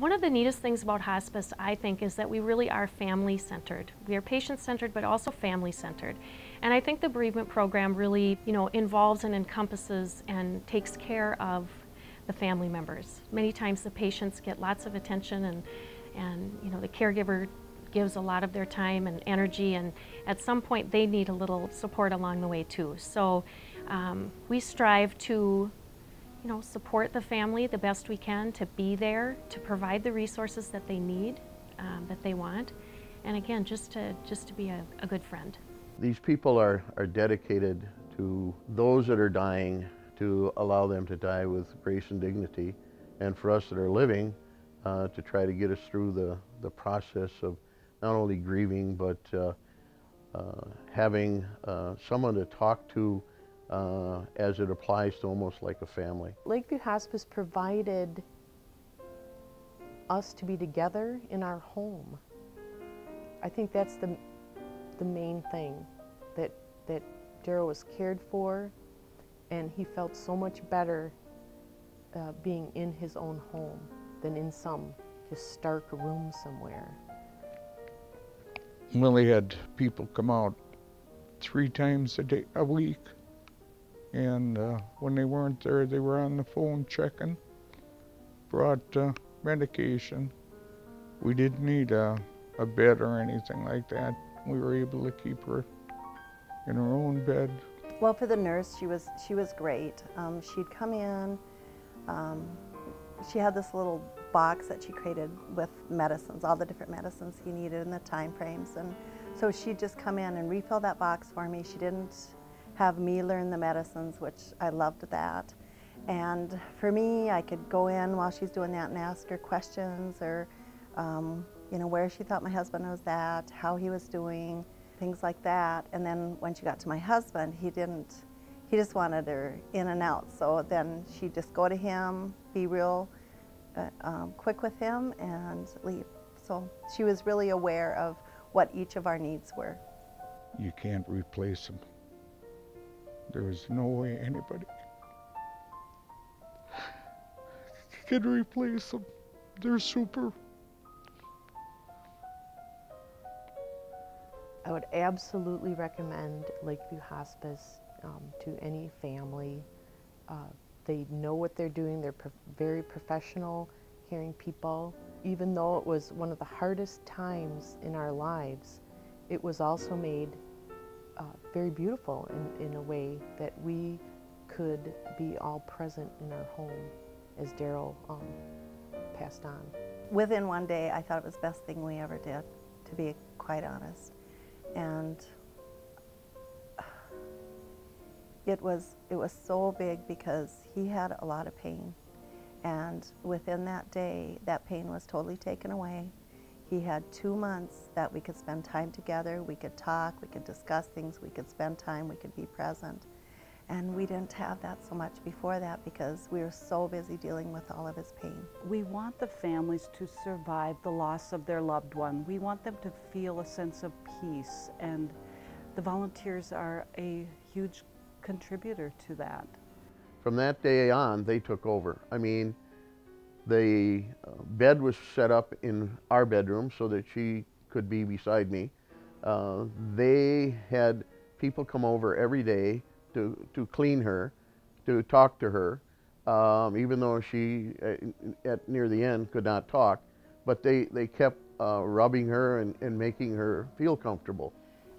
One of the neatest things about hospice, I think, is that we really are family-centered. We are patient-centered, but also family-centered. And I think the bereavement program really, involves and encompasses and takes care of the family members. Many times the patients get lots of attention and the caregiver gives a lot of their time and energy, and at some point they need a little support along the way too. So we strive to support the family the best we can, to be there, to provide the resources that they need, that they want, and again, just to be a good friend. These people are dedicated to those that are dying, to allow them to die with grace and dignity, and for us that are living, to try to get us through the process of not only grieving, but having someone to talk to as it applies to almost like a family. Lakeview Hospice provided us to be together in our home. I think that's the main thing, that Darryl was cared for, and he felt so much better being in his own home than in some just stark room somewhere. Willie had people come out 3 times a week. And when they weren't there, they were on the phone checking, brought medication. We didn't need a bed or anything like that. We were able to keep her in her own bed. Well, for the nurse, she was great. She'd come in. She had this little box that she created with medicines, all the different medicines he needed and the time frames. And so she'd just come in and refill that box for me. She didn't have me learn the medicines, which I loved that. And for me, I could go in while she's doing that and ask her questions, or where she thought my husband was at, how he was doing, things like that. And then when she got to my husband, he just wanted her in and out. So then she'd just go to him, be real quick with him, and leave. So she was really aware of what each of our needs were. You can't replace them. There was no way anybody could replace them. They're super. I would absolutely recommend Lakeview Hospice to any family. They know what they're doing. They're very professional, caring people. Even though it was one of the hardest times in our lives, it was also made very beautiful in a way that we could be all present in our home as Darryl passed on. Within one day, I thought it was the best thing we ever did, to be quite honest. And it was so big because he had a lot of pain. And within that day, that pain was totally taken away. He had 2 months that we could spend time together, we could talk, we could discuss things, we could spend time, we could be present. And we didn't have that so much before that because we were so busy dealing with all of his pain. We want the families to survive the loss of their loved one. We want them to feel a sense of peace, and the volunteers are a huge contributor to that. From that day on, they took over. I mean, the bed was set up in our bedroom so that she could be beside me. They had people come over every day to clean her, to talk to her, even though she, near the end, could not talk. But they kept rubbing her and making her feel comfortable.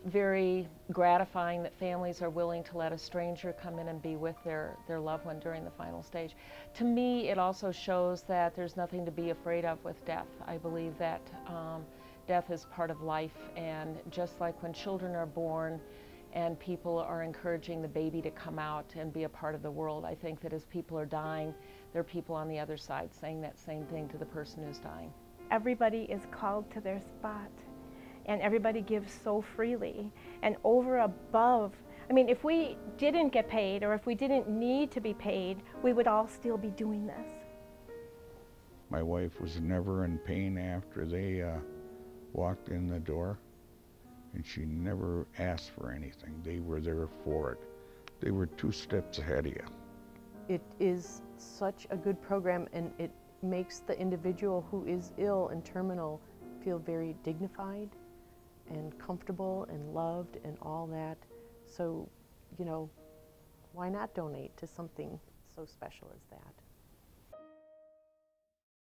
Very gratifying that families are willing to let a stranger come in and be with their loved one during the final stage. To me, it also shows that there's nothing to be afraid of with death. I believe that death is part of life, and just like when children are born and people are encouraging the baby to come out and be a part of the world, I think that as people are dying, there are people on the other side saying that same thing to the person who's dying. Everybody is called to their spot, and everybody gives so freely. And over above, I mean, if we didn't get paid or if we didn't need to be paid, we would all still be doing this. My wife was never in pain after they walked in the door, and she never asked for anything. They were there for it. They were 2 steps ahead of you. It is such a good program, and it makes the individual who is ill and terminal feel very dignified and comfortable and loved and all that. So, you know, why not donate to something so special as that?